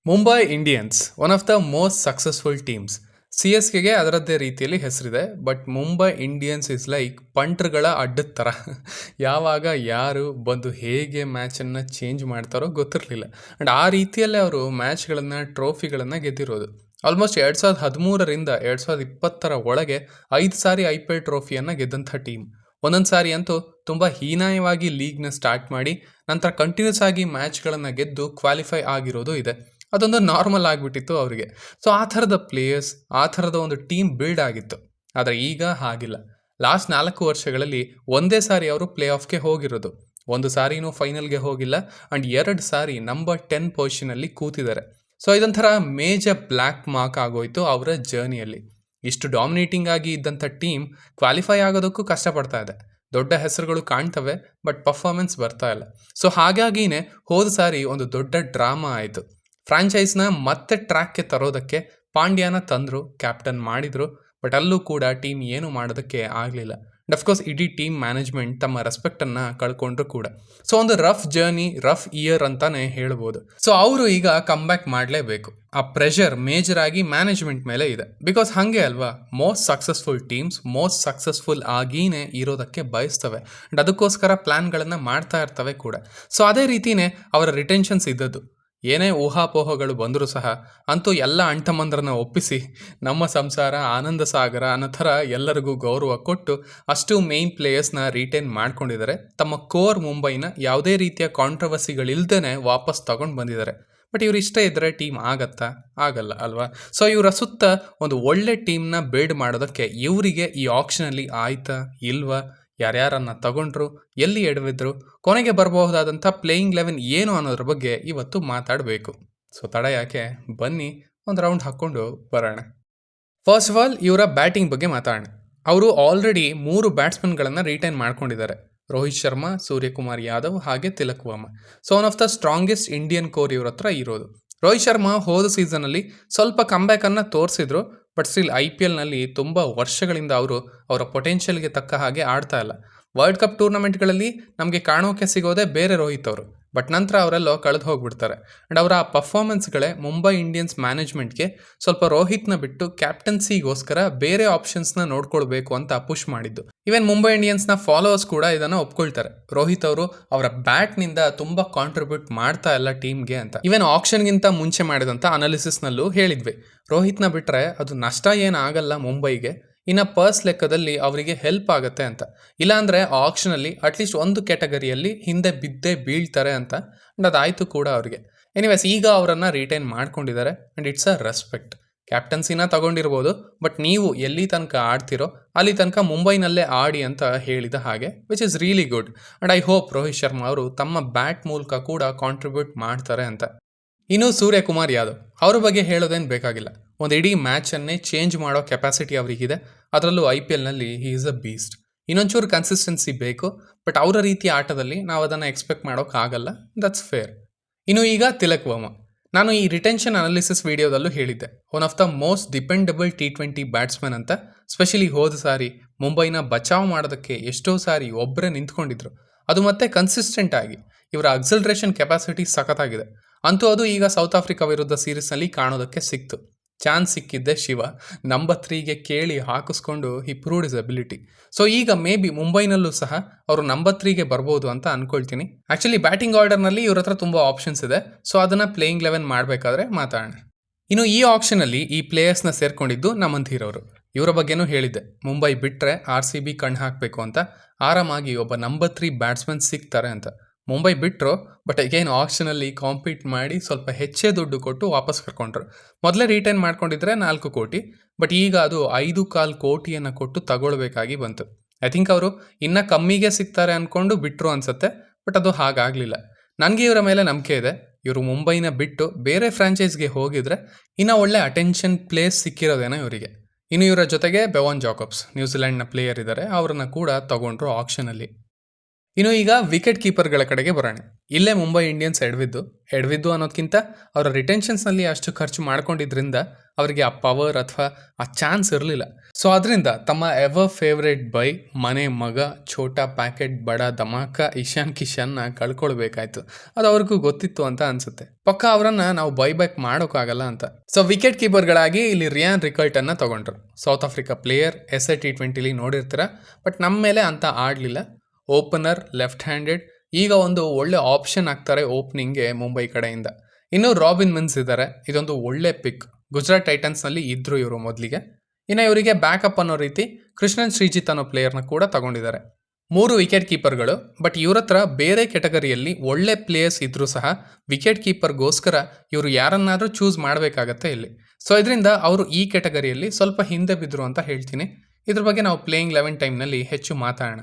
Mumbai Indians one of the most successful teams. C S ಕೆಗೆ ಅದರದ್ದೇ ರೀತಿಯಲ್ಲಿ ಹೆಸರಿದೆ. But Mumbai Indians is like ಪಂಟ್ರುಗಳ ಅಡ್ಡದ ಥರ. ಯಾವಾಗ ಯಾರು ಬಂದು ಹೇಗೆ ಮ್ಯಾಚನ್ನು ಚೇಂಜ್ ಮಾಡ್ತಾರೋ ಗೊತ್ತಿರಲಿಲ್ಲ. ಆ್ಯಂಡ್ ಆ ರೀತಿಯಲ್ಲೇ ಅವರು ಮ್ಯಾಚ್ಗಳನ್ನು ಟ್ರೋಫಿಗಳನ್ನು ಗೆದ್ದಿರೋದು. ಆಲ್ಮೋಸ್ಟ್ 2013ರಿಂದ 2020 ಒಳಗೆ 5 ಸಾರಿ IPL ಟ್ರೋಫಿಯನ್ನು ಗೆದ್ದಂಥ ಟೀಮ್. ಒಂದೊಂದು ಸಾರಿ ಅಂತೂ ತುಂಬ ಹೀನಾಯವಾಗಿ ಲೀಗ್ನ ಸ್ಟಾರ್ಟ್ ಮಾಡಿ ನಂತರ ಕಂಟಿನ್ಯೂಸ್ ಆಗಿ ಮ್ಯಾಚ್ಗಳನ್ನು ಗೆದ್ದು ಕ್ವಾಲಿಫೈ ಆಗಿರೋದು ಇದೆ. ಅದೊಂದು ನಾರ್ಮಲ್ ಆಗಿಬಿಟ್ಟಿತ್ತು ಅವರಿಗೆ. ಸೊ ಆ ಥರದ ಪ್ಲೇಯರ್ಸ್, ಆ ಥರದ ಒಂದು ಟೀಮ್ ಬಿಲ್ಡ್ ಆಗಿತ್ತು. ಆದರೆ ಈಗ ಹಾಗಿಲ್ಲ. ಲಾಸ್ಟ್ 4 ವರ್ಷಗಳಲ್ಲಿ ಒಂದೇ ಸಾರಿ ಅವರು ಪ್ಲೇ ಆಫ್ಗೆ ಹೋಗಿರೋದು. ಒಂದು ಸಾರಿನೂ ಫೈನಲ್ಗೆ ಹೋಗಿಲ್ಲ. ಆ್ಯಂಡ್ 2 ಸಾರಿ ನಂಬರ್ 10 ಪೊಸಿಷನಲ್ಲಿ ಕೂತಿದ್ದಾರೆ. ಸೊ ಇದೊಂಥರ ಮೇಜರ್ ಬ್ಲ್ಯಾಕ್ ಮಾರ್ಕ್ ಆಗೋಯ್ತು ಅವರ ಜರ್ನಿಯಲ್ಲಿ. ಇಷ್ಟು ಡಾಮಿನೇಟಿಂಗ್ ಆಗಿ ಇದ್ದಂಥ ಟೀಮ್ ಕ್ವಾಲಿಫೈ ಆಗೋದಕ್ಕೂ ಕಷ್ಟಪಡ್ತಾ ಇದೆ. ದೊಡ್ಡ ಹೆಸರುಗಳು ಕಾಣ್ತವೆ, ಬಟ್ ಪರ್ಫಾರ್ಮೆನ್ಸ್ ಬರ್ತಾ ಇಲ್ಲ. ಸೊ ಹಾಗಾಗಿನೇ ಹೋದ ಸಾರಿ ಒಂದು ದೊಡ್ಡ ಡ್ರಾಮಾ ಆಯಿತು. ಫ್ರಾಂಚೈಸ್ನ ಮತ್ತೆ ಟ್ರ್ಯಾಕ್ಗೆ ತರೋದಕ್ಕೆ ಪಾಂಡ್ಯಾನ ತಂದರು, ಕ್ಯಾಪ್ಟನ್ ಮಾಡಿದರು. ಬಟ್ ಅಲ್ಲೂ ಕೂಡ ಟೀಮ್ ಏನು ಮಾಡೋದಕ್ಕೆ ಆಗಲಿಲ್ಲ. ಅಂಡ್ ಅಫ್ಕೋರ್ಸ್ ಇಡೀ ಟೀಮ್ ಮ್ಯಾನೇಜ್ಮೆಂಟ್ ತಮ್ಮ ರೆಸ್ಪೆಕ್ಟನ್ನು ಕಳ್ಕೊಂಡ್ರು ಕೂಡ. ಸೊ ಒಂದು ರಫ್ ಜರ್ನಿ, ರಫ್ ಇಯರ್ ಅಂತಾನೆ ಹೇಳ್ಬೋದು. ಸೊ ಅವರು ಈಗ ಕಮ್ ಬ್ಯಾಕ್ ಮಾಡಲೇಬೇಕು. ಆ ಪ್ರೆಷರ್ ಮೇಜರ್ ಆಗಿ ಮ್ಯಾನೇಜ್ಮೆಂಟ್ ಮೇಲೆ ಇದೆ. ಬಿಕಾಸ್ ಹಾಗೆ ಅಲ್ವಾ, most successful teams most successful ಆಗೀನೇ ಇರೋದಕ್ಕೆ ಬಯಸ್ತವೆ. ಅಂಡ್ ಅದಕ್ಕೋಸ್ಕರ ಪ್ಲ್ಯಾನ್ಗಳನ್ನು ಮಾಡ್ತಾ ಇರ್ತವೆ ಕೂಡ. ಸೊ ಅದೇ ರೀತಿಯೇ ಅವರ ರಿಟೆನ್ಷನ್ಸ್ ಇದ್ದದ್ದು. ಏನೇ ಊಹಾಪೋಹಗಳು ಬಂದರೂ ಸಹ ಅಂತೂ ಎಲ್ಲ ಅಣ್ತಮ್ಮಂದ್ರನ್ನ ಒಪ್ಪಿಸಿ ನಮ್ಮ ಸಂಸಾರ ಆನಂದ ಸಾಗರ ಅನ್ನೋ ಥರ ಎಲ್ಲರಿಗೂ ಗೌರವ ಕೊಟ್ಟು ಅಷ್ಟು ಮೇನ್ ಪ್ಲೇಯರ್ಸ್ನ ರಿಟೈನ್ ಮಾಡ್ಕೊಂಡಿದ್ದಾರೆ. ತಮ್ಮ ಕೋರ್ ಮುಂಬೈನ ಯಾವುದೇ ರೀತಿಯ ಕಾಂಟ್ರವರ್ಸಿಗಳಿಲ್ದೇ ವಾಪಸ್ ತಗೊಂಡು ಬಂದಿದ್ದಾರೆ. ಬಟ್ ಇವ್ರು ಇಷ್ಟ ಇದ್ದರೆ ಟೀಮ್ ಆಗತ್ತಾ? ಆಗಲ್ಲ ಅಲ್ವಾ? ಸೊ ಇವರ ಸುತ್ತ ಒಂದು ಒಳ್ಳೆ ಟೀಮ್ನ ಬಿಲ್ಡ್ ಮಾಡೋದಕ್ಕೆ ಇವರಿಗೆ ಈ ಆಕ್ಷನಲ್ಲಿ ಆಯ್ತಾ ಇಲ್ವಾ? ಯಾರ್ಯಾರನ್ನ ತಗೊಂಡ್ರು, ಎಲ್ಲಿ ಎಡವಿದ್ರು, ಕೊನೆಗೆ ಬರಬಹುದಾದಂಥ ಪ್ಲೇಯಿಂಗ್ 11 ಏನು ಅನ್ನೋದ್ರ ಬಗ್ಗೆ ಇವತ್ತು ಮಾತಾಡಬೇಕು. ಸೊ ತಡ ಯಾಕೆ, ಬನ್ನಿ ಒಂದು ರೌಂಡ್ ಹಾಕ್ಕೊಂಡು ಬರೋಣ. ಫಸ್ಟ್ ಆಫ್ ಆಲ್ ಇವರ ಬ್ಯಾಟಿಂಗ್ ಬಗ್ಗೆ ಮಾತಾಡೋಣ. ಅವರು ಆಲ್ರೆಡಿ 3 ಬ್ಯಾಟ್ಸ್ಮನ್ಗಳನ್ನು ರಿಟೈನ್ ಮಾಡ್ಕೊಂಡಿದ್ದಾರೆ. ರೋಹಿತ್ ಶರ್ಮಾ, ಸೂರ್ಯಕುಮಾರ್ ಯಾದವ್ ಹಾಗೆ Tilak Varma. So one of the strongest Indian core ಇವ್ರ ಹತ್ರ ಇರೋದು. ರೋಹಿತ್ ಶರ್ಮಾ ಹೋದ ಸೀಸನಲ್ಲಿ ಸ್ವಲ್ಪ ಕಮ್ಬ್ಯಾಕನ್ನು ತೋರಿಸಿದ್ರು. ಬಟ್ ಸ್ಟಿಲ್ IPLನಲ್ಲಿ ತುಂಬ ವರ್ಷಗಳಿಂದ ಅವರು ಅವರ ಪೊಟೆನ್ಷಿಯಲ್ಗೆ ತಕ್ಕ ಹಾಗೆ ಆಡ್ತಾ ಇಲ್ಲ. ವರ್ಲ್ಡ್ ಕಪ್ ಟೂರ್ನಮೆಂಟ್ಗಳಲ್ಲಿ ನಮಗೆ ಕಾಣೋಕೆ ಸಿಗೋದೇ ಬೇರೆ ರೋಹಿತ್ ಅವರು. ಬಟ್ ನಂತರ ಅವರೆಲ್ಲೋ ಕಳೆದು ಹೋಗ್ಬಿಡ್ತಾರೆ. ಆ್ಯಂಡ್ ಅವರ ಆ ಪರ್ಫಾರ್ಮೆನ್ಸ್ಗಳೇ ಮುಂಬೈ ಇಂಡಿಯನ್ಸ್ ಮ್ಯಾನೇಜ್ಮೆಂಟ್ಗೆ ಸ್ವಲ್ಪ ರೋಹಿತ್ನ ಬಿಟ್ಟು ಕ್ಯಾಪ್ಟನ್ಸಿಗೋಸ್ಕರ ಬೇರೆ ಆಪ್ಷನ್ಸ್ನ ನೋಡ್ಕೊಳ್ಬೇಕು ಅಂತ ಪುಷ್ ಮಾಡಿದ್ದು. ಈವನ್ ಮುಂಬೈ ಇಂಡಿಯನ್ಸ್ನ ಫಾಲೋವರ್ಸ್ ಕೂಡ ಇದನ್ನು ಒಪ್ಕೊಳ್ತಾರೆ. ರೋಹಿತ್ ಅವರು ಅವರ ಬ್ಯಾಟ್ನಿಂದ ತುಂಬ ಕಾಂಟ್ರಿಬ್ಯೂಟ್ ಮಾಡ್ತಾ ಇಲ್ಲ ಟೀಮ್ಗೆ ಅಂತ. ಈವನ್ ಆಕ್ಷನ್ಗಿಂತ ಮುಂಚೆ ಮಾಡಿದಂಥ ಅನಾಲಿಸಿಸ್ನಲ್ಲೂ ಹೇಳಿದ್ವಿ, ರೋಹಿತ್ನ ಬಿಟ್ಟರೆ ಅದು ನಷ್ಟ ಏನಾಗಲ್ಲ ಮುಂಬೈಗೆ, ಇನ್ನು ಪರ್ಸ್ ಲೆಕ್ಕದಲ್ಲಿ ಅವರಿಗೆ ಹೆಲ್ಪ್ ಆಗುತ್ತೆ ಅಂತ. ಇಲ್ಲಾಂದರೆ ಆಕ್ಷನಲ್ಲಿ ಅಟ್ಲೀಸ್ಟ್ ಒಂದು ಕ್ಯಾಟಗರಿಯಲ್ಲಿ ಹಿಂದೆ ಬಿದ್ದೇ ಬೀಳ್ತಾರೆ ಅಂತ. ಆ್ಯಂಡ್ ಅದಾಯಿತು ಕೂಡ ಅವರಿಗೆ. ಎನಿವೇಸ್ ಈಗ ಅವರನ್ನು ರಿಟೈನ್ ಮಾಡ್ಕೊಂಡಿದ್ದಾರೆ. And it's a respect. ಕ್ಯಾಪ್ಟನ್ಸಿನ ತಗೊಂಡಿರ್ಬೋದು, ಬಟ್ ನೀವು ಎಲ್ಲಿ ತನಕ ಆಡ್ತಿರೋ ಅಲ್ಲಿ ತನಕ ಮುಂಬೈನಲ್ಲೇ ಆಡಿ ಅಂತ ಹೇಳಿದ ಹಾಗೆ, which is really good. And I hope Rohit Sharma ಅವರು ತಮ್ಮ ಬ್ಯಾಟ್ ಮೂಲಕ ಕೂಡ ಕಾಂಟ್ರಿಬ್ಯೂಟ್ ಮಾಡ್ತಾರೆ ಅಂತ. ಇನ್ನು ಸೂರ್ಯಕುಮಾರ್ ಯಾದವ್ ಅವ್ರ ಬಗ್ಗೆ ಹೇಳೋದೇನು ಬೇಕಾಗಿಲ್ಲ. ಒಂದು ಇಡೀ ಮ್ಯಾಚನ್ನೇ ಚೇಂಜ್ ಮಾಡೋ ಕೆಪಾಸಿಟಿ ಅವರಿಗಿದೆ. ಅದರಲ್ಲೂ IPLನಲ್ಲಿ ಹಿ ಈಸ್ ಅ ಬೀಸ್ಟ್. ಇನ್ನೊಂಚೂರು ಕನ್ಸಿಸ್ಟೆನ್ಸಿ ಬೇಕು, ಬಟ್ ಅವರ ರೀತಿಯ ಆಟದಲ್ಲಿ ನಾವು ಅದನ್ನು ಎಕ್ಸ್ಪೆಕ್ಟ್ ಮಾಡೋಕ್ಕಾಗಲ್ಲ. That's fair. ಇನ್ನು ಈಗ ತಿಲಕ್ ವರ್ಮಾ. ನಾನು ಈ ರಿಟೆನ್ಷನ್ ಅನಾಲಿಸಿಸ್ ವಿಡಿಯೋದಲ್ಲೂ ಹೇಳಿದ್ದೆ, one of the most dependable T20 batsman ಅಂತ. ಸ್ಪೆಷಲಿ ಹೋದ ಸಾರಿ ಮುಂಬೈನ ಬಚಾವ್ ಮಾಡೋದಕ್ಕೆ ಎಷ್ಟೋ ಸಾರಿ ಒಬ್ಬರೇ ನಿಂತ್ಕೊಂಡಿದ್ರು. ಅದು ಮತ್ತೆ ಕನ್ಸಿಸ್ಟೆಂಟ್ ಆಗಿ. ಇವರ ಅಕ್ಸಲ್ರೇಷನ್ ಕೆಪಾಸಿಟಿ ಸಖತ್ತಾಗಿದೆ. ಅಂತೂ ಅದು ಈಗ ಸೌತ್ ಆಫ್ರಿಕಾ ವಿರುದ್ಧ ಸೀರೀಸ್ನಲ್ಲಿ ಕಾಣೋದಕ್ಕೆ ಸಿಕ್ತು. ಚಾನ್ಸ್ ಸಿಕ್ಕಿದ್ದೆ ಶಿವ. ನಂಬರ್ 3ಗೆ ಕೇಳಿ ಹಾಕಿಸ್ಕೊಂಡು ಹಿ ಪ್ರೂವ್ಡ್ ಇಸ್ ಅಬಿಲಿಟಿ. ಸೊ ಈಗ ಮೇ ಬಿ ಮುಂಬೈನಲ್ಲೂ ಸಹ ಅವರು ನಂಬರ್ 3ಗೆ ಬರ್ಬೋದು ಅಂತ ಅನ್ಕೊಳ್ತೀನಿ. ಆ್ಯಕ್ಚುಲಿ ಬ್ಯಾಟಿಂಗ್ ಆರ್ಡರ್ನಲ್ಲಿ ಇವ್ರ ಹತ್ರ ತುಂಬ ಆಪ್ಷನ್ಸ್ ಇದೆ. ಸೊ ಅದನ್ನು ಪ್ಲೇಯಿಂಗ್ 11 ಮಾಡಬೇಕಾದ್ರೆ ಮಾತಾಡೋಣ. ಇನ್ನು ಈ ಆಪ್ಷನಲ್ಲಿ ಈ ಪ್ಲೇಯರ್ಸ್ನ ಸೇರ್ಕೊಂಡಿದ್ದು ನಮನ್ ಧೀರ್ ಅವರು. ಇವರ ಬಗ್ಗೆನೂ ಹೇಳಿದ್ದೆ, ಮುಂಬೈ ಬಿಟ್ಟರೆ RCB ಕಣ್ಣು ಹಾಕಬೇಕು ಅಂತ. ಆರಾಮಾಗಿ ಒಬ್ಬ ನಂಬರ್ 3 ಬ್ಯಾಟ್ಸ್ಮನ್ ಸಿಗ್ತಾರೆ ಅಂತ. ಮುಂಬೈ ಬಿಟ್ಟರು, ಬಟ್ ಅಗೇನ್ ಆಕ್ಷನಲ್ಲಿ ಕಾಂಪೀಟ್ ಮಾಡಿ ಸ್ವಲ್ಪ ಹೆಚ್ಚೇ ದುಡ್ಡು ಕೊಟ್ಟು ವಾಪಸ್ ಕರ್ಕೊಂಡ್ರು. ಮೊದಲೇ ರಿಟೈನ್ ಮಾಡ್ಕೊಂಡಿದ್ರೆ 4 ಕೋಟಿ, ಬಟ್ ಈಗ ಅದು 5.25 ಕೋಟಿಯನ್ನು ಕೊಟ್ಟು ತಗೊಳ್ಬೇಕಾಗಿ ಬಂತು. ಐ ಥಿಂಕ್ ಅವರು ಇನ್ನೂ ಕಮ್ಮಿಗೆ ಸಿಗ್ತಾರೆ ಅಂದ್ಕೊಂಡು ಬಿಟ್ಟರು ಅನ್ಸುತ್ತೆ. ಬಟ್ ಅದು ಹಾಗಾಗಲಿಲ್ಲ. ನನಗೆ ಇವರ ಮೇಲೆ ನಂಬಿಕೆ ಇದೆ. ಇವರು ಮುಂಬೈನ ಬಿಟ್ಟು ಬೇರೆ ಫ್ರಾಂಚೈಸ್ಗೆ ಹೋಗಿದ್ರೆ ಇನ್ನೂ ಒಳ್ಳೆ ಅಟೆನ್ಷನ್ ಪ್ಲೇಸ್ ಸಿಕ್ಕಿರೋದೇನೋ ಇವರಿಗೆ. ಇನ್ನು ಇವರ ಜೊತೆಗೆ ಬೆವಾನ್ ಜಾಕೋಬ್ಸ್, ನ್ಯೂಜಿಲೆಂಡ್ನ ಪ್ಲೇಯರ್ ಇದ್ದಾರೆ, ಅವರನ್ನು ಕೂಡ ತಗೊಂಡ್ರು ಆಕ್ಷನಲ್ಲಿ. ಇನ್ನು ಈಗ ವಿಕೆಟ್ ಕೀಪರ್ಗಳ ಕಡೆಗೆ ಬರೋಣ. ಇಲ್ಲೇ ಮುಂಬೈ ಇಂಡಿಯನ್ಸ್ ಎಡವಿದ್ದು ಅನ್ನೋದಕ್ಕಿಂತ ಅವರ ರಿಟೆನ್ಷನ್ಸ್ನಲ್ಲಿ ಅಷ್ಟು ಖರ್ಚು ಮಾಡ್ಕೊಂಡಿದ್ರಿಂದ ಅವರಿಗೆ ಆ ಪವರ್ ಅಥವಾ ಆ ಚಾನ್ಸ್ ಇರಲಿಲ್ಲ. ಸೊ ಅದರಿಂದ ತಮ್ಮ ಎವರ್ ಫೇವ್ರೇಟ್ ಬೈ ಮನೆ ಮಗ ಛೋಟಾ ಪ್ಯಾಕೆಟ್ ಬಡ ಧಮಾಕ ಇಶಾನ್ ಕಿಶನ್ನ ಕಳ್ಕೊಳ್ಬೇಕಾಯ್ತು. ಅದು ಅವ್ರಿಗೂ ಗೊತ್ತಿತ್ತು ಅಂತ ಅನ್ಸುತ್ತೆ. ಪಕ್ಕ ಅವರನ್ನ ನಾವು ಬೈ ಬ್ಯಾಕ್ ಮಾಡೋಕ್ಕಾಗಲ್ಲ ಅಂತ. ಸೊ ವಿಕೆಟ್ ಕೀಪರ್ಗಳಾಗಿ ಇಲ್ಲಿ ರಿಯಾನ್ ರಿಕಲ್ಟನ್ನ ತಗೊಂಡ್ರು. South Africa player, SI T20 ನೋಡಿರ್ತೀರ, ಬಟ್ ನಮ್ಮ ಮೇಲೆ ಅಂತ ಆಡಲಿಲ್ಲ. ಓಪನರ್, ಲೆಫ್ಟ್ ಹ್ಯಾಂಡೆಡ್, ಈಗ ಒಂದು ಒಳ್ಳೆ ಆಪ್ಷನ್ ಆಗ್ತಾರೆ ಓಪನಿಂಗ್ಗೆ ಮುಂಬೈ ಕಡೆಯಿಂದ. ಇನ್ನು ರಾಬಿನ್ ಮಿನ್ಸ್ ಇದ್ದಾರೆ, ಇದೊಂದು ಒಳ್ಳೆ ಪಿಕ್. ಗುಜರಾತ್ ಟೈಟನ್ಸ್ನಲ್ಲಿ ಇದ್ರು ಇವರು ಮೊದಲಿಗೆ. ಇನ್ನು ಇವರಿಗೆ ಬ್ಯಾಕಪ್ ಅನ್ನೋ ರೀತಿ ಕೃಷ್ಣನ್ ಶ್ರೀಜಿತ್ ಅನ್ನೋ ಪ್ಲೇಯರ್ನ ಕೂಡ ತಗೊಂಡಿದ್ದಾರೆ. 3 ವಿಕೆಟ್ ಕೀಪರ್ಗಳು, ಬಟ್ ಇವ್ರ ಹತ್ರ ಬೇರೆ ಕೆಟಗರಿಯಲ್ಲಿ ಒಳ್ಳೆ ಪ್ಲೇಯರ್ಸ್ ಇದ್ರೂ ಸಹ ವಿಕೆಟ್ ಕೀಪರ್ಗೋಸ್ಕರ ಇವರು ಯಾರನ್ನಾದರೂ ಚೂಸ್ ಮಾಡಬೇಕಾಗತ್ತೆ ಇಲ್ಲಿ. ಸೊ ಇದರಿಂದ ಅವರು ಈ ಕೆಟಗರಿಯಲ್ಲಿ ಸ್ವಲ್ಪ ಹಿಂದೆ ಬಿದ್ದರು ಅಂತ ಹೇಳ್ತೀನಿ. ಇದ್ರ ಬಗ್ಗೆ ನಾವು ಪ್ಲೇಯಿಂಗ್ 11 ಟೈಮ್ನಲ್ಲಿ ಹೆಚ್ಚು ಮಾತಾಡೋಣ.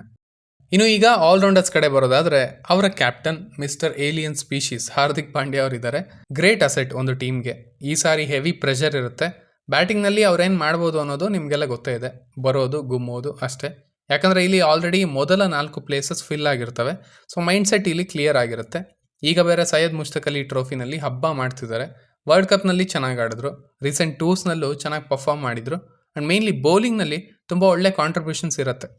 ಇನ್ನು ಈಗ ಆಲ್ರೌಂಡರ್ಸ್ ಕಡೆ ಬರೋದಾದರೆ ಅವರ captain mister alien species Hardik Pandya ಅವರಿದ್ದಾರೆ. ಗ್ರೇಟ್ ಅಸೆಟ್ ಒಂದು ಟೀಮ್ಗೆ. ಈ ಸಾರಿ ಹೆವಿ ಪ್ರೆಷರ್ ಇರುತ್ತೆ. ಬ್ಯಾಟಿಂಗ್ನಲ್ಲಿ ಅವ್ರೇನು ಮಾಡ್ಬೋದು ಅನ್ನೋದು ನಿಮಗೆಲ್ಲ ಗೊತ್ತೇ ಇದೆ. ಬರೋದು ಗುಮ್ಮೋದು ಅಷ್ಟೇ. ಯಾಕಂದರೆ ಇಲ್ಲಿ ಆಲ್ರೆಡಿ ಮೊದಲ 4 ಪ್ಲೇಸಸ್ ಫಿಲ್ ಆಗಿರ್ತವೆ. ಸೊ ಮೈಂಡ್ಸೆಟ್ ಇಲ್ಲಿ ಕ್ಲಿಯರ್ ಆಗಿರುತ್ತೆ. ಈಗ ಬೇರೆ ಸೈಯದ್ ಮುಷ್ತಾಕ್ ಅಲಿ ಟ್ರೋಫಿನಲ್ಲಿ ಹಬ್ಬ ಮಾಡ್ತಿದ್ದಾರೆ. ವರ್ಲ್ಡ್ ಕಪ್ನಲ್ಲಿ ಚೆನ್ನಾಗಿ ಆಡಿದ್ರು. ರೀಸೆಂಟ್ ಟೂರ್ಸ್ನಲ್ಲೂ ಚೆನ್ನಾಗಿ ಪರ್ಫಾರ್ಮ್ ಮಾಡಿದರು. ಆ್ಯಂಡ್ ಮೇನ್ಲಿ ಬೌಲಿಂಗ್ನಲ್ಲಿ ತುಂಬ ಒಳ್ಳೆ ಕಾಂಟ್ರಿಬ್ಯೂಷನ್ಸ್ ಇರುತ್ತೆ.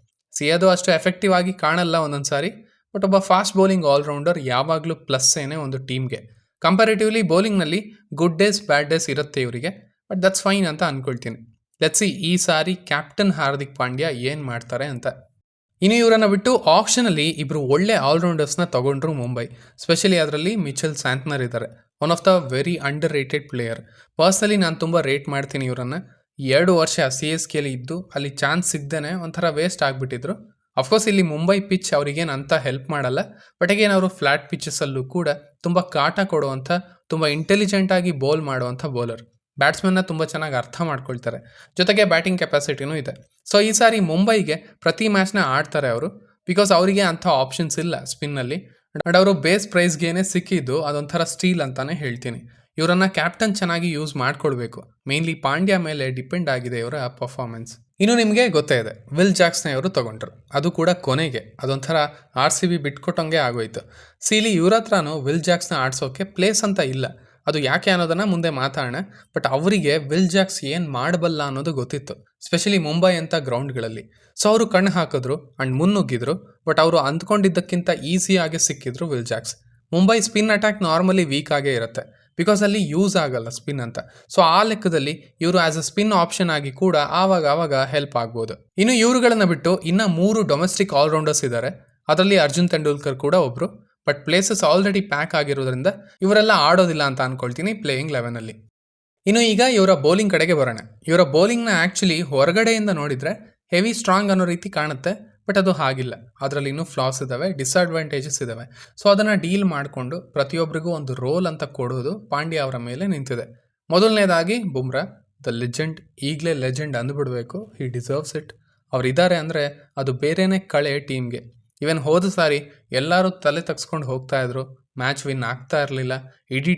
ಅದು ಅಷ್ಟು ಎಫೆಕ್ಟಿವ್ ಆಗಿ ಕಾಣಲ್ಲ ಒಂದೊಂದು ಸಾರಿ, ಬಟ್ ಒಬ್ಬ ಫಾಸ್ಟ್ ಬೌಲಿಂಗ್ ಆಲ್ರೌಂಡರ್ ಯಾವಾಗಲೂ ಪ್ಲಸ್ ಏನೇ ಒಂದು ಟೀಮ್ಗೆ. ಕಂಪ್ಯಾರಿಟಿವ್ಲಿ ಬೌಲಿಂಗ್ನಲ್ಲಿ ಗುಡ್ ಡೇಸ್ ಬ್ಯಾಡ್ ಡೇಸ್ ಇರುತ್ತೆ ಇವರಿಗೆ, ಬಟ್ ದಟ್ಸ್ ಫೈನ್ ಅಂತ ಅಂದ್ಕೊಳ್ತೀನಿ. ಲೆಟ್ಸ್ ಸಿ ಈ ಸಾರಿ ಕ್ಯಾಪ್ಟನ್ ಹಾರ್ದಿಕ್ ಪಾಂಡ್ಯ ಏನು ಮಾಡ್ತಾರೆ ಅಂತ. ಇನ್ನು ಇವರನ್ನು ಬಿಟ್ಟು ಆಪ್ಷನಲ್ಲಿ ಇಬ್ಬರು ಒಳ್ಳೆ ಆಲ್ರೌಂಡರ್ಸ್ನ ತಗೊಂಡ್ರು ಮುಂಬೈ. ಸ್ಪೆಷಲಿ ಅದರಲ್ಲಿ ಮಿಚೆಲ್ ಸ್ಯಾಂಟ್ನರ್ ಇದ್ದಾರೆ. One of the very under rated player. Personally ನಾನು ತುಂಬ ರೇಟ್ ಮಾಡ್ತೀನಿ ಇವರನ್ನು. 2 ವರ್ಷ CSKಲಿ ಇದ್ದು ಅಲ್ಲಿ ಚಾನ್ಸ್ ಸಿಗ್ದೇ ಒಂಥರ ವೇಸ್ಟ್ ಆಗಿಬಿಟ್ಟಿದ್ರು. ಅಫ್ಕೋರ್ಸ್ ಇಲ್ಲಿ ಮುಂಬೈ ಪಿಚ್ ಅವರಿಗೇನು ಅಂತ ಹೆಲ್ಪ್ ಮಾಡಲ್ಲ, ಬಟ್ again ಅವರು ಫ್ಲ್ಯಾಟ್ ಪಿಚಸ್ಸಲ್ಲೂ ಕೂಡ ತುಂಬ ಕಾಟ ಕೊಡುವಂಥ, ತುಂಬ ಇಂಟೆಲಿಜೆಂಟಾಗಿ ಬೌಲ್ ಮಾಡುವಂಥ ಬೌಲರ್. ಬ್ಯಾಟ್ಸ್ಮನ್ನ ತುಂಬ ಚೆನ್ನಾಗಿ ಅರ್ಥ ಮಾಡ್ಕೊಳ್ತಾರೆ. ಜೊತೆಗೆ ಬ್ಯಾಟಿಂಗ್ ಕೆಪಾಸಿಟಿನೂ ಇದೆ. ಸೊ ಈ ಸಾರಿ ಮುಂಬೈಗೆ ಪ್ರತಿ ಮ್ಯಾಚ್ನ ಆಡ್ತಾರೆ ಅವರು, ಬಿಕಾಸ್ ಅವರಿಗೆ ಅಂಥ ಆಪ್ಷನ್ಸ್ ಇಲ್ಲ ಸ್ಪಿನ್ನಲ್ಲಿ. ಆ್ಯಂಡ್ ಅವರು ಬೇಸ್ ಪ್ರೈಸ್ಗೇನೆ ಸಿಕ್ಕಿದ್ದು ಅದೊಂಥರ ಸ್ಟೀಲ್ ಅಂತಲೇ ಹೇಳ್ತೀನಿ. ಇವರನ್ನು ಕ್ಯಾಪ್ಟನ್ ಚೆನ್ನಾಗಿ ಯೂಸ್ ಮಾಡ್ಕೊಳ್ಬೇಕು. ಮೇನ್ಲಿ ಪಾಂಡ್ಯ ಮೇಲೆ ಡಿಪೆಂಡ್ ಆಗಿದೆ ಇವರ ಪರ್ಫಾರ್ಮೆನ್ಸ್. ಇನ್ನು ನಿಮಗೆ ಗೊತ್ತೇ ಇದೆ, ವಿಲ್ ಜಾಕ್ಸ್ನ ಇವರು ತಗೊಂಡ್ರು. ಅದು ಕೂಡ ಕೊನೆಗೆ ಅದೊಂಥರ RCB ಬಿಟ್ಕೊಟ್ಟಂಗೆ ಆಗೋಯ್ತು. ಇಲ್ಲಿ ಇವ್ರ ಹತ್ರನೂ ವಿಲ್ ಜಾಕ್ಸ್ನ ಆಡ್ಸೋಕ್ಕೆ ಪ್ಲೇಸ್ ಅಂತ ಇಲ್ಲ. ಅದು ಯಾಕೆ ಅನ್ನೋದನ್ನು ಮುಂದೆ ಮಾತಾಡೋಣ. ಬಟ್ ಅವರಿಗೆ ವಿಲ್ ಜಾಕ್ಸ್ ಏನು ಮಾಡಬಲ್ಲ ಅನ್ನೋದು ಗೊತ್ತಿತ್ತು, ಸ್ಪೆಷಲಿ ಮುಂಬೈ ಅಂತ ಗ್ರೌಂಡ್ಗಳಲ್ಲಿ. ಸೊ ಅವರು ಕಣ್ಣು ಹಾಕಿದ್ರು ಆ್ಯಂಡ್ ಮುನ್ನುಗ್ಗಿದ್ರು. ಬಟ್ ಅವರು ಅಂದ್ಕೊಂಡಿದ್ದಕ್ಕಿಂತ ಈಸಿಯಾಗಿ ಸಿಕ್ಕಿದ್ರು Will Jacks. Mumbai spin attack normally weak ಆಗೇ ಇರುತ್ತೆ, ಬಿಕಾಸ್ ಅಲ್ಲಿ ಯೂಸ್ ಆಗಲ್ಲ ಸ್ಪಿನ್ ಅಂತ. ಸೊ ಆ ಲೆಕ್ಕದಲ್ಲಿ ಇವರು ಆಸ್ ಅ ಸ್ಪಿನ್ ಆಪ್ಷನ್ ಆಗಿ ಕೂಡ ಆವಾಗ ಹೆಲ್ಪ್ ಆಗ್ಬೋದು. ಇನ್ನು ಇವರುಗಳನ್ನ ಬಿಟ್ಟು ಇನ್ನು 3 ಡೊಮೆಸ್ಟಿಕ್ ಆಲ್ರೌಂಡರ್ಸ್ ಇದ್ದಾರೆ. ಅದರಲ್ಲಿ ಅರ್ಜುನ್ ತೆಂಡೂಲ್ಕರ್ ಕೂಡ ಒಬ್ರು. ಬಟ್ ಪ್ಲೇಸಸ್ ಆಲ್ರೆಡಿ ಪ್ಯಾಕ್ ಆಗಿರೋದ್ರಿಂದ ಇವರೆಲ್ಲ ಆಡೋದಿಲ್ಲ ಅಂತ ಅನ್ಕೊಳ್ತೀನಿ ಪ್ಲೇಯಿಂಗ್ 11ಅಲ್ಲಿ. ಇನ್ನು ಈಗ ಇವರ ಬೌಲಿಂಗ್ ಕಡೆಗೆ ಬರೋಣ. ಇವರ ಬೌಲಿಂಗ್ನ ಆ್ಯಕ್ಚುಲಿ ಹೊರಗಡೆಯಿಂದ ನೋಡಿದರೆ ಹೆವಿ ಸ್ಟ್ರಾಂಗ್ ಅನ್ನೋ ರೀತಿ ಕಾಣುತ್ತೆ, ಬಟ್ ಅದು ಹಾಗಿಲ್ಲ. ಅದರಲ್ಲಿ ಇನ್ನೂ ಫ್ಲಾಸ್ ಇದ್ದಾವೆ, ಡಿಸ್ಅಡ್ವಾಂಟೇಜಸ್ ಇದ್ದಾವೆ. ಸೊ ಅದನ್ನು ಡೀಲ್ ಮಾಡಿಕೊಂಡು ಪ್ರತಿಯೊಬ್ಬರಿಗೂ ಒಂದು ರೋಲ್ ಅಂತ ಕೊಡೋದು ಪಾಂಡ್ಯ ಅವರ ಮೇಲೆ ನಿಂತಿದೆ. ಮೊದಲನೇದಾಗಿ ಬುಮ್ರಾ, ದ ಲೆಜೆಂಡ್. ಈಗಲೇ ಲೆಜೆಂಡ್ ಅಂದುಬಿಡಬೇಕು, ಹಿ ಡಿಸರ್ವ್ಸ್ ಇಟ್. ಅವರಿದ್ದಾರೆ ಅಂದರೆ ಅದು ಬೇರೆಯೇ ಕಳೆ ಟೀಮ್ಗೆ. ಇವನ್ ಹೋದ ಸಾರಿ ಎಲ್ಲರೂ ತಲೆ ತಗ್ಸ್ಕೊಂಡು ಹೋಗ್ತಾ ಇದ್ರು, ಮ್ಯಾಚ್ ವಿನ್ ಆಗ್ತಾ ಇರಲಿಲ್ಲ, ಇಡೀ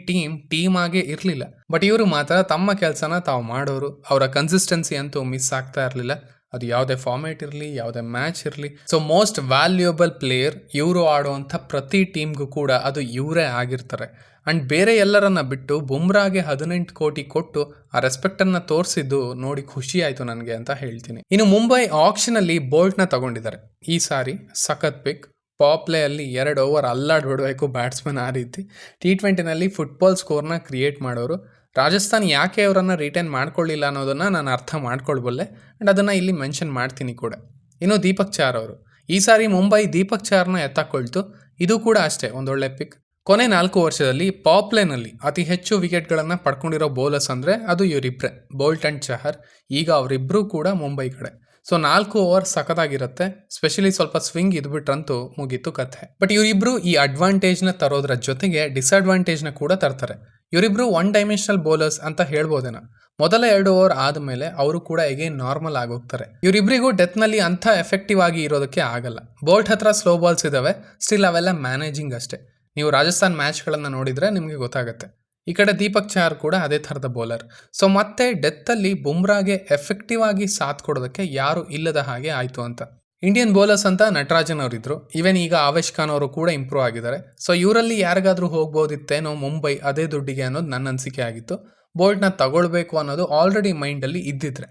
ಟೀಮ್ ಆಗೇ ಇರಲಿಲ್ಲ. ಬಟ್ ಇವರು ಮಾತ್ರ ತಮ್ಮ ಕೆಲಸನ ತಾವು ಮಾಡೋರು. ಅವರ ಕನ್ಸಿಸ್ಟೆನ್ಸಿ ಅಂತೂ ಮಿಸ್ ಆಗ್ತಾ ಇರಲಿಲ್ಲ. ಅದು ಯಾವುದೇ ಫಾರ್ಮೇಟ್ ಇರಲಿ, ಯಾವುದೇ ಮ್ಯಾಚ್ ಇರಲಿ. ಸೊ ಮೋಸ್ಟ್ ವ್ಯಾಲ್ಯೂಯಬಲ್ ಪ್ಲೇಯರ್ ಇವರು ಆಡುವಂಥ ಪ್ರತಿ ಟೀಮ್ಗೂ ಕೂಡ ಅದು ಇವರೇ ಆಗಿರ್ತಾರೆ. ಆ್ಯಂಡ್ ಬೇರೆ ಎಲ್ಲರನ್ನ ಬಿಟ್ಟು ಬುಮ್ರಾಗೆ 18 ಕೋಟಿ ಕೊಟ್ಟು ಆ ರೆಸ್ಪೆಕ್ಟನ್ನು ತೋರಿಸಿದ್ದು ನೋಡಿ ಖುಷಿ ಆಯಿತು ನನಗೆ ಅಂತ ಹೇಳ್ತೀನಿ. ಇನ್ನು ಮುಂಬೈ ಆಕ್ಷನಲ್ಲಿ ಬೋಲ್ಟ್ನ ತಗೊಂಡಿದ್ದಾರೆ. ಈ ಸಾರಿ ಸಖತ್ ಪಿಕ್. ಪಾಪ್ಲೇಯಲ್ಲಿ 2 ಓವರ್ ಅಲ್ಲಾಡ್ಬಿಡಬೇಕು ಬ್ಯಾಟ್ಸ್ಮನ್, ಆ ರೀತಿ. T20ನಲ್ಲಿ ಫುಟ್ಬಾಲ್ ಸ್ಕೋರ್ನ ಕ್ರಿಯೇಟ್ ಮಾಡೋರು. ರಾಜಸ್ಥಾನ್ ಯಾಕೆ ಅವರನ್ನು ರಿಟೈನ್ ಮಾಡ್ಕೊಳ್ಳಿಲ್ಲ ಅನ್ನೋದನ್ನು ನಾನು ಅರ್ಥ ಮಾಡ್ಕೊಳ್ಬಲ್ಲೆ, ಆ್ಯಂಡ್ ಅದನ್ನು ಇಲ್ಲಿ ಮೆನ್ಷನ್ ಮಾಡ್ತೀನಿ ಕೂಡ. ಇನ್ನು ದೀಪಕ್ ಚಾರ್ ಅವರು. ಈ ಸಾರಿ ಮುಂಬೈ ದೀಪಕ್ ಚಾರ್ನ ಎತ್ತಾಕೊಳ್ತು. ಇದು ಕೂಡ ಅಷ್ಟೇ ಒಂದೊಳ್ಳೆ ಪಿಕ್. ಕೊನೆ 4 ವರ್ಷದಲ್ಲಿ ಪಾಪ್ಲೇನಲ್ಲಿ ಅತಿ ಹೆಚ್ಚು ವಿಕೆಟ್ಗಳನ್ನು ಪಡ್ಕೊಂಡಿರೋ ಬೌಲರ್ಸ್ ಅಂದರೆ ಅದು ಇವರಿಬ್ಬರೇ, ಬೋಲ್ಟ್ ಆ್ಯಂಡ್ ಚಹರ್. ಈಗ ಅವರಿಬ್ಬರೂ ಕೂಡ ಮುಂಬೈ ಕಡೆ. ಸೊ 4 ಓವರ್ ಸಖತ್ತಾಗಿರುತ್ತೆ. ಸ್ಪೆಷಲಿ ಸ್ವಲ್ಪ ಸ್ವಿಂಗ್ ಇದ್ಬಿಟ್ರಂತೂ ಮುಗೀತು ಕಥೆ. ಬಟ್ ಇವರಿಬ್ಬರು ಈ ಅಡ್ವಾಂಟೇಜ್ನ ತರೋದ್ರ ಜೊತೆಗೆ ಡಿಸ್ಅಡ್ವಾಂಟೇಜ್ನ ಕೂಡ ತರ್ತಾರೆ. ಇವರಿಬ್ಬರು 1 ಡೈಮೆನ್ಷನಲ್ ಬೌಲರ್ಸ್ ಅಂತ ಹೇಳ್ಬೋದೇನೋ. ಮೊದಲ 2 ಓವರ್ ಆದಮೇಲೆ ಅವರು ಕೂಡ ಎಗೇನ್ ನಾರ್ಮಲ್ ಆಗೋಗ್ತಾರೆ. ಇವರಿಬ್ಬರಿಗೂ ಡೆತ್ನಲ್ಲಿ ಅಂಥ ಎಫೆಕ್ಟಿವ್ ಆಗಿ ಇರೋದಕ್ಕೆ ಆಗಲ್ಲ. ಬೋಲ್ಟ್ ಹತ್ರ ಸ್ಲೋ ಬಾಲ್ಸ್ ಇದ್ದಾವೆ, ಸ್ಟಿಲ್ ಅವೆಲ್ಲ ಮ್ಯಾನೇಜಿಂಗ್ ಅಷ್ಟೇ. ನೀವು ರಾಜಸ್ಥಾನ್ ಮ್ಯಾಚ್ಗಳನ್ನು ನೋಡಿದರೆ ನಿಮಗೆ ಗೊತ್ತಾಗುತ್ತೆ. ಈ ಕಡೆ ದೀಪಕ್ ಚಹರ್ ಕೂಡ ಅದೇ ಥರದ ಬೌಲರ್. ಸೊ ಮತ್ತೆ ಡೆತ್ತಲ್ಲಿ ಬುಮ್ರಾಗೆ ಎಫೆಕ್ಟಿವ್ ಆಗಿ ಸಾಥ್ ಕೊಡೋದಕ್ಕೆ ಯಾರು ಇಲ್ಲದ ಹಾಗೆ ಆಯಿತು ಅಂತ. ಇಂಡಿಯನ್ ಬೌಲರ್ಸ್ ಅಂತ ನಟರಾಜನ್ ಅವರಿದ್ರು. ಈವನ್ ಈಗ ಆವೇಶ್ ಖಾನ್ ಅವರು ಕೂಡ ಇಂಪ್ರೂವ್ ಆಗಿದ್ದಾರೆ. ಸೊ ಇವರಲ್ಲಿ ಯಾರಿಗಾದ್ರೂ ಹೋಗ್ಬೋದಿತ್ತೇನೋ ಮುಂಬೈ ಅದೇ ದುಡ್ಡಿಗೆ ಅನ್ನೋದು ನನ್ನ ಅನಿಸಿಕೆ ಆಗಿತ್ತು. ಬೋಲ್ಟ್ನ ತಗೊಳ್ಬೇಕು ಅನ್ನೋದು ಆಲ್ರೆಡಿ ಮೈಂಡಲ್ಲಿ ಇದ್ದಿದ್ರೆ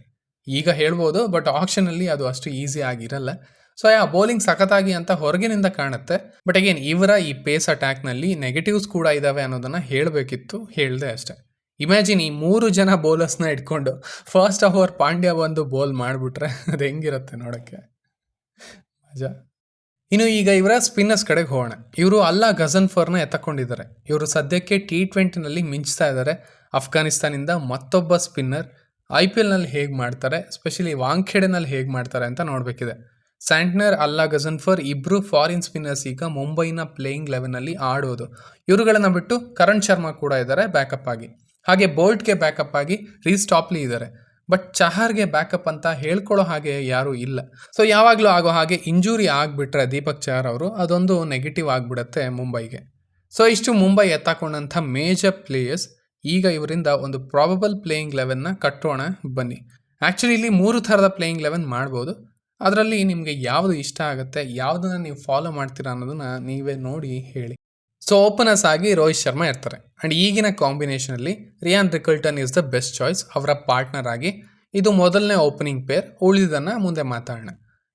ಈಗ ಹೇಳ್ಬೋದು, ಬಟ್ ಆಕ್ಷನಲ್ಲಿ ಅದು ಅಷ್ಟು ಈಸಿ ಆಗಿರಲ್ಲ. ಸೊ ಬೌಲಿಂಗ್ ಸಖತ್ತಾಗಿ ಅಂತ ಹೊರಗಿನಿಂದ ಕಾಣುತ್ತೆ. ಬಟ್ ಅಗೇನ್ ಇವರ ಈ ಪೇಸ್ ಅಟ್ಯಾಕ್ನಲ್ಲಿ ನೆಗೆಟಿವ್ಸ್ ಕೂಡ ಇದಾವೆ ಅನ್ನೋದನ್ನ ಹೇಳಬೇಕಿತ್ತು, ಹೇಳಿದೆ ಅಷ್ಟೇ. ಇಮ್ಯಾಜಿನ್ ಈ 3 ಜನ ಬೌಲರ್ಸ್ನ ಇಟ್ಕೊಂಡು ಫಸ್ಟ್ ಓವರ್ ಪಾಂಡ್ಯ ಬಂದು ಬೌಲ್ ಮಾಡಿಬಿಟ್ರೆ ಅದು ಹೆಂಗಿರುತ್ತೆ ನೋಡೋಕ್ಕೆ, ಮಜಾ. ಇನ್ನು ಈಗ ಇವರ ಸ್ಪಿನ್ನರ್ಸ್ ಕಡೆಗೆ ಹೋಗೋಣ. ಇವರು ಅಲ್ಲಾ ಗಜನ್ಫರ್ನ ಎತ್ತಕೊಂಡಿದ್ದಾರೆ. ಇವರು ಸದ್ಯಕ್ಕೆ T20ನಲ್ಲಿ ಮಿಂಚ್ತಾ ಇದ್ದಾರೆ. ಅಫ್ಘಾನಿಸ್ತಾನಿಂದ ಮತ್ತೊಬ್ಬ ಸ್ಪಿನ್ನರ್. IPLನಲ್ಲಿ ಹೇಗೆ ಮಾಡ್ತಾರೆ, ಸ್ಪೆಷಲಿ ವಾಂಖೇಡೆನಲ್ಲಿ ಹೇಗೆ ಮಾಡ್ತಾರೆ ಅಂತ ನೋಡಬೇಕಿದೆ. ಸ್ಯಾಂಟ್ನರ್, ಅಲ್ಲಾ ಗಜನ್ಫರ್ ಇಬ್ಬರು ಫಾರಿನ್ ಸ್ಪಿನ್ನರ್ಸ್ ಈಗ ಮುಂಬೈನ ಪ್ಲೇಯಿಂಗ್ 11ನಲ್ಲಿ ಆಡೋದು. ಇವರುಗಳನ್ನ ಬಿಟ್ಟು ಕರಣ್ ಶರ್ಮಾ ಕೂಡ ಇದ್ದಾರೆ ಬ್ಯಾಕಪ್ ಆಗಿ. ಹಾಗೆ ಬೋಲ್ಟ್ಗೆ ಬ್ಯಾಕಪ್ ಆಗಿ ರೀಸ್ ಟಾಪ್ಲಿ ಇದ್ದಾರೆ. ಬಟ್ ಚಹರ್ಗೆ ಬ್ಯಾಕಪ್ ಅಂತ ಹೇಳ್ಕೊಳ್ಳೋ ಹಾಗೆ ಯಾರೂ ಇಲ್ಲ. ಸೊ ಯಾವಾಗಲೂ ಆಗೋ ಹಾಗೆ ಇಂಜುರಿ ಆಗಿಬಿಟ್ರೆ ದೀಪಕ್ ಚಹರ್ ಅವರು ಅದೊಂದು ನೆಗೆಟಿವ್ ಆಗಿಬಿಡುತ್ತೆ ಮುಂಬೈಗೆ. ಸೊ ಇಷ್ಟು ಮುಂಬೈ ಎತ್ತಾಕೊಂಡಂಥ ಮೇಜರ್ ಪ್ಲೇಯರ್ಸ್. ಈಗ ಇವರಿಂದ ಒಂದು ಪ್ರಾಬಬಲ್ ಪ್ಲೇಯಿಂಗ್ 11ನ ಕಟ್ಟೋಣ ಬನ್ನಿ. ಆ್ಯಕ್ಚುಲಿ ಇಲ್ಲಿ 3 ಥರದ ಪ್ಲೇಯಿಂಗ್ 11 ಮಾಡ್ಬೋದು. ಅದರಲ್ಲಿ ನಿಮಗೆ ಯಾವುದು ಇಷ್ಟ ಆಗುತ್ತೆ, ಯಾವುದನ್ನು ನೀವು ಫಾಲೋ ಮಾಡ್ತೀರಾ ಅನ್ನೋದನ್ನ ನೀವೇ ನೋಡಿ ಹೇಳಿ. ಸೊ ಓಪನರ್ಸ್ ಆಗಿ ರೋಹಿತ್ ಶರ್ಮಾ ಇರ್ತಾರೆ. ಆ್ಯಂಡ್ ಈಗಿನ ಕಾಂಬಿನೇಷನಲ್ಲಿ Ryan Rickelton is the best choice ಅವರ ಪಾರ್ಟ್ನರ್ ಆಗಿ. ಇದು ಮೊದಲನೇ ಓಪನಿಂಗ್ ಪೇರ್. ಉಳಿದನ್ನು ಮುಂದೆ ಮಾತಾಡೋಣ.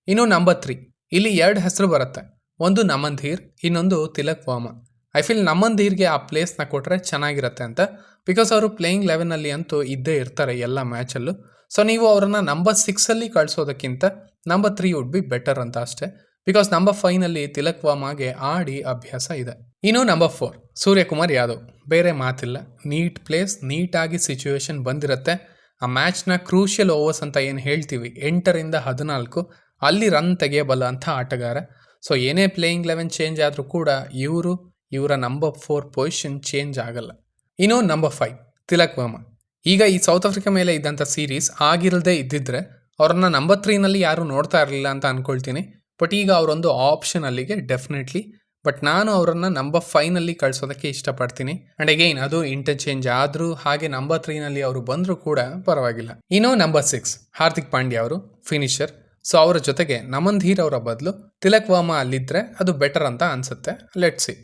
ಇನ್ನು ನಂಬರ್ 3 ಇಲ್ಲಿ 2 ಹೆಸರು ಬರುತ್ತೆ. ಒಂದು ನಮನ್ ಧೀರ್, ಇನ್ನೊಂದು ತಿಲಕ್ ವರ್ಮಾ. ಐ ಫೀಲ್ ನಮನ್ ಧೀರ್ಗೆ ಆ ಪ್ಲೇಸ್ನ ಕೊಟ್ಟರೆ ಚೆನ್ನಾಗಿರುತ್ತೆ ಅಂತ. ಬಿಕಾಸ್ ಅವರು ಪ್ಲೇಯಿಂಗ್ 11ನಲ್ಲಿ ಅಂತೂ ಇದ್ದೇ ಇರ್ತಾರೆ ಎಲ್ಲ ಮ್ಯಾಚಲ್ಲೂ. ಸೊ ನೀವು ಅವರನ್ನು ನಂಬರ್ 6ಅಲ್ಲಿ ಕಳಿಸೋದಕ್ಕಿಂತ ನಂಬರ್ 3 ವುಡ್ ಬಿ ಬೆಟರ್ ಅಂತ ಅಷ್ಟೇ. ಬಿಕಾಸ್ ನಂಬರ್ 5ನಲ್ಲಿ ತಿಲಕ್ ವರ್ಮಾಗೆ ಆಡಿ ಅಭ್ಯಾಸ ಇದೆ. ಇನ್ನು ನಂಬರ್ 4 ಸೂರ್ಯಕುಮಾರ್ ಯಾದವ್. ಬೇರೆ ಮಾತಿಲ್ಲ, ನೀಟ್ ಪ್ಲೇಸ್, ನೀಟಾಗಿ ಸಿಚುವೇಶನ್ ಬಂದಿರುತ್ತೆ. ಆ ಮ್ಯಾಚ್ನ ಕ್ರೂಷಿಯಲ್ ಓವರ್ಸ್ ಅಂತ ಏನು ಹೇಳ್ತೀವಿ 8ರಿಂದ 14 ಅಲ್ಲಿ ರನ್ ತೆಗೆಯಬಲ್ಲ ಅಂಥ ಆಟಗಾರ. ಸೊ ಏನೇ ಪ್ಲೇಯಿಂಗ್ 11 ಚೇಂಜ್ ಆದರೂ ಕೂಡ ಇವರ ನಂಬರ್ 4 ಪೊಸಿಷನ್ ಚೇಂಜ್ ಆಗಲ್ಲ. ಇನ್ನು ನಂಬರ್ 5 ತಿಲಕ್ ವರ್ಮಾ. ಈಗ ಈ ಸೌತ್ ಆಫ್ರಿಕಾ ಮೇಲೆ ಇದ್ದಂಥ ಸೀರೀಸ್ ಆಗಿರದೇ ಇದ್ದಿದ್ರೆ ಅವ್ರನ್ನ ನಂಬರ್ 3ನಲ್ಲಿ ಯಾರೂ ನೋಡ್ತಾ ಇರಲಿಲ್ಲ ಅಂತ ಅಂದ್ಕೊಳ್ತೀನಿ. ಬಟ್ ಈಗ ಅವರೊಂದು ಆಪ್ಷನ್ ಅಲ್ಲಿಗೆ ಡೆಫಿನೆಟ್ಲಿ. ಬಟ್ ನಾನು ಅವರನ್ನು ನಂಬರ್ 5ನಲ್ಲಿ ಕಳಿಸೋದಕ್ಕೆ ಇಷ್ಟಪಡ್ತೀನಿ. ಆ್ಯಂಡ್ ಅಗೈನ್ ಅದು ಇಂಟರ್ಚೇಂಜ್ ಆದರೂ ಹಾಗೆ ನಂಬರ್ 3ನಲ್ಲಿ ಅವರು ಬಂದರೂ ಕೂಡ ಪರವಾಗಿಲ್ಲ. ಇನ್ನು ನಂಬರ್ 6 ಹಾರ್ದಿಕ್ ಪಾಂಡ್ಯ ಅವರು ಫಿನಿಷರ್. ಸೊ ಅವರ ಜೊತೆಗೆ ನಮನ್ ಧೀರ್ ಅವರ ಬದಲು ತಿಲಕ್ ವರ್ಮಾ ಅಲ್ಲಿದ್ದರೆ ಅದು ಬೆಟರ್ ಅಂತ ಅನಿಸುತ್ತೆ. Let's see.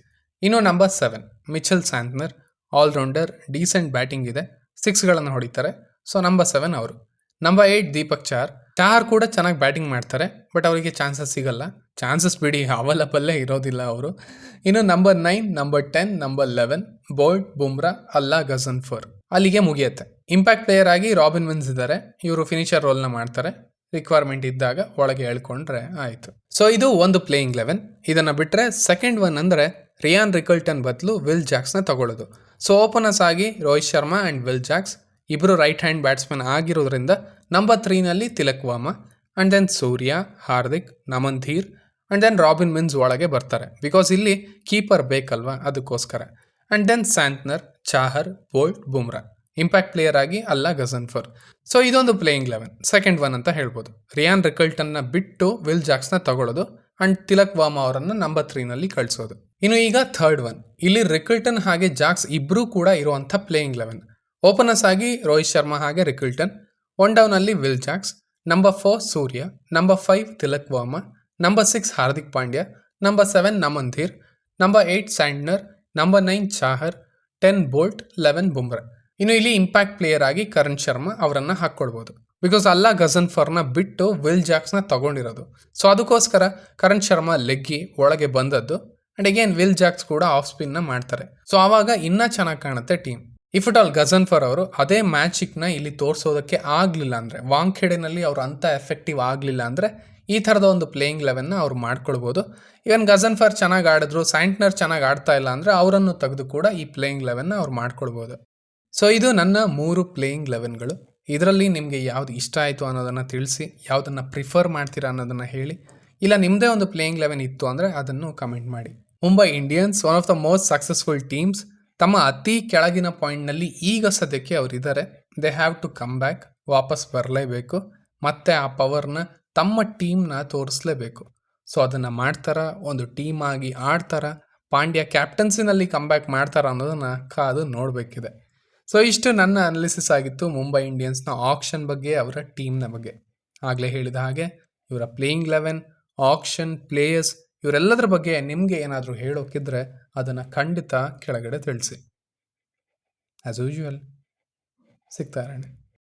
ಇನ್ನು number 7 Mitchell Santner. All rounder, decent batting ಇದೆ, 6ಗಳನ್ನು ಹೊಡಿತಾರೆ. ಸೊ ನಂಬರ್ 7 ಅವರು. ನಂಬರ್ 8 ದೀಪಕ್ ಚಹರ್ ಕೂಡ ಚೆನ್ನಾಗಿ ಬ್ಯಾಟಿಂಗ್ ಮಾಡ್ತಾರೆ. ಬಟ್ ಅವರಿಗೆ ಚಾನ್ಸಸ್ ಸಿಗಲ್ಲ. ಚಾನ್ಸಸ್ ಬಿಡಿ, ಅವೈಲಬಲ್ಲೇ ಇರೋದಿಲ್ಲ ಅವರು. ಇನ್ನು number 9, number 10, number 11 bolt, Bumrah, ಅಲ್ಲಾ ಗಜನ್ಫರ್. ಅಲ್ಲಿಗೆ ಮುಗಿಯುತ್ತೆ. ಇಂಪ್ಯಾಕ್ಟ್ ಪ್ಲೇಯರ್ ಆಗಿ ರಾಬಿನ್ ವಿನ್ಸ್ ಇದ್ದಾರೆ. ಇವರು ಫಿನಿಷರ್ ರೋಲ್ನ ಮಾಡ್ತಾರೆ. ರಿಕ್ವೈರ್ಮೆಂಟ್ ಇದ್ದಾಗ ಒಳಗೆ ಹೇಳ್ಕೊಂಡ್ರೆ ಆಯಿತು. ಸೊ ಇದು ಒಂದು ಪ್ಲೇಯಿಂಗ್ 11. ಇದನ್ನು ಬಿಟ್ಟರೆ ಸೆಕೆಂಡ್ ಒನ್ ಅಂದರೆ ರಿಯಾನ್ ರಿಕಲ್ಟನ್ ಬದಲು ವಿಲ್ ಜಾಕ್ಸ್ನ ತಗೊಳ್ಳೋದು. ಸೊ ಓಪನರ್ಸ್ ಆಗಿ Rohit Sharma and Will Jacks ಇಬ್ಬರು ರೈಟ್ ಹ್ಯಾಂಡ್ ಬ್ಯಾಟ್ಸ್ಮನ್ ಆಗಿರೋದ್ರಿಂದ ನಂಬರ್ 3ನಲ್ಲಿ Tilak Varma and then Surya, Hardik, Naman Dhir and then Robin Minz ಒಳಗೆ ಬರ್ತಾರೆ. ಬಿಕಾಸ್ ಇಲ್ಲಿ ಕೀಪರ್ ಬೇಕಲ್ವಾ, ಅದಕ್ಕೋಸ್ಕರ. And then Santner, Chahar, Boult, Bumrah. Impact player ಆಗಿ ಅಲ್ಲಾ ಗಜನ್ಫರ್. ಸೊ ಇದೊಂದು ಪ್ಲೇಯಿಂಗ್ 11 ಸೆಕೆಂಡ್ ಒನ್ ಅಂತ ಹೇಳ್ಬೋದು. ರಿಯಾನ್ ರಿಕಲ್ಟನ್ನ ಬಿಟ್ಟು ವಿಲ್ ಜಾಕ್ಸ್ನ ತಗೊಳ್ಳೋದು ಆ್ಯಂಡ್ ತಿಲಕ್ ವರ್ಮಾ ಅವರನ್ನು ನಂಬರ್ 3ನಲ್ಲಿ ಕಳಿಸೋದು. ಇನ್ನು ಈಗ ಥರ್ಡ್ ಒನ್. ಇಲ್ಲಿ ರಿಕಲ್ಟನ್ ಹಾಗೆ ಜಾಕ್ಸ್ ಇಬ್ಬರೂ ಕೂಡ ಇರುವಂಥ ಪ್ಲೇಯಿಂಗ್ 11. ಓಪನರ್ಸ್ ಆಗಿ ರೋಹಿತ್ ಶರ್ಮಾ ಹಾಗೆ ರಿಕಲ್ಟನ್. ಒನ್ ಡೌನಲ್ಲಿ Will Jacks. Number 4 Surya. Number 5 Tilak Varma. Number 6 Hardik Pandya. Number 7 Naman Dhir. Number 8 Santner. Number 9 Chahar. 10 Boult. 11 Bumrah. ಇನ್ನು ಇಲ್ಲಿ ಇಂಪ್ಯಾಕ್ಟ್ ಪ್ಲೇಯರ್ ಆಗಿ ಕರಣ್ ಶರ್ಮಾ ಅವರನ್ನು ಹಾಕ್ಕೊಳ್ಬೋದು. ಬಿಕಾಸ್ ಅಲ್ಲಾ ಗಜನ್ಫರ್ನ ಬಿಟ್ಟು ವಿಲ್ ಜಾಕ್ಸ್ನ ತಗೊಂಡಿರೋದು. ಸೊ ಅದಕ್ಕೋಸ್ಕರ ಕರಣ್ ಶರ್ಮಾ ಲೆಗ್ಗಿ ಒಳಗೆ ಬಂದದ್ದು. ಆ್ಯಂಡ್ ಅಗೇನ್ ವಿಲ್ ಜಾಕ್ಸ್ ಕೂಡ ಆಫ್ ಸ್ಪಿನ್ನ ಮಾಡ್ತಾರೆ. ಸೊ ಆವಾಗ ಇನ್ನೂ ಚೆನ್ನಾಗಿ ಕಾಣುತ್ತೆ ಟೀಮ್. ಇಫ್ ಇಟ್ ಆಲ್ ಗಜನ್ಫರ್ ಅವರು ಅದೇ ಮ್ಯಾಜಿಕ್ನ ಇಲ್ಲಿ ತೋರಿಸೋದಕ್ಕೆ ಆಗಲಿಲ್ಲ ಅಂದರೆ, ವಾಂಖೇಡೆನಲ್ಲಿ ಅವರು ಅಂಥ ಎಫೆಕ್ಟಿವ್ ಆಗಲಿಲ್ಲ ಅಂದರೆ ಈ ಥರದ ಒಂದು ಪ್ಲೇಯಿಂಗ್ 11ನ ಅವ್ರು ಮಾಡ್ಕೊಳ್ಬೋದು. ಇವನ್ ಗಜನ್ಫರ್ ಚೆನ್ನಾಗಿ ಆಡಿದ್ರು, ಸ್ಯಾಂಟ್ನರ್ ಚೆನ್ನಾಗಿ ಆಡ್ತಾ ಇಲ್ಲ ಅಂದರೆ ಅವರನ್ನು ತೆಗೆದು ಕೂಡ ಈ ಪ್ಲೇಯಿಂಗ್ 11ನ ಅವ್ರು ಮಾಡ್ಕೊಳ್ಬೋದು. ಸೊ ಇದು ನನ್ನ 3 ಪ್ಲೇಯಿಂಗ್ 11ಗಳು. ಇದರಲ್ಲಿ ನಿಮಗೆ ಯಾವುದು ಇಷ್ಟ ಆಯಿತು ಅನ್ನೋದನ್ನು ತಿಳಿಸಿ, ಯಾವುದನ್ನು ಪ್ರಿಫರ್ ಮಾಡ್ತೀರಾ ಅನ್ನೋದನ್ನು ಹೇಳಿ. ಇಲ್ಲ ನಿಮ್ಮದೇ ಒಂದು ಪ್ಲೇಯಿಂಗ್ 11 ಇತ್ತು ಅಂದರೆ ಅದನ್ನು ಕಮೆಂಟ್ ಮಾಡಿ. Mumbai Indians one of the most successful teams. ತಮ್ಮ ಅತಿ ಕೆಳಗಿನ ಪಾಯಿಂಟ್ನಲ್ಲಿ ಈಗ ಸದ್ಯಕ್ಕೆ ಅವರಿದ್ದಾರೆ. They have to come back. ವಾಪಸ್ ಬರಲೇಬೇಕು. ಮತ್ತೆ ಆ ಪವರ್ನ ತಮ್ಮ ಟೀಮ್ನ ತೋರಿಸ್ಲೇಬೇಕು. ಸೊ ಅದನ್ನು ಮಾಡ್ತಾರಾ, ಒಂದು ಟೀಮ್ ಆಗಿ ಆಡ್ತಾರಾ, ಪಾಂಡ್ಯ ಕ್ಯಾಪ್ಟನ್ಸಿನಲ್ಲಿ ಕಮ್ ಬ್ಯಾಕ್ ಮಾಡ್ತಾರಾ ಅನ್ನೋದನ್ನು ಕಾದು ನೋಡಬೇಕಿದೆ. ಸೊ ಇಷ್ಟು ನನ್ನ ಅನಾಲಿಸಿಸ್ ಆಗಿತ್ತು ಮುಂಬೈ ಇಂಡಿಯನ್ಸ್ನ ಆಕ್ಷನ್ ಬಗ್ಗೆ, ಅವರ ಟೀಮ್ನ ಬಗ್ಗೆ. ಆಗಲೇ ಹೇಳಿದ ಹಾಗೆ ಇವರ ಪ್ಲೇಯಿಂಗ್ 11, ಆಕ್ಷನ್, ಪ್ಲೇಯರ್ಸ್ ಇವರೆಲ್ಲದರ ಬಗ್ಗೆ ನಿಮಗೆ ಏನಾದರೂ ಹೇಳೋಕ್ಕಿದ್ರೆ ಅದನ್ನು ಖಂಡಿತ ಕೆಳಗಡೆ ತಿಳಿಸಿ. ಆ್ಯಸ್ ಯೂಶುವಲ್ ಸಿಗ್ತಾ ಇರೋಣ.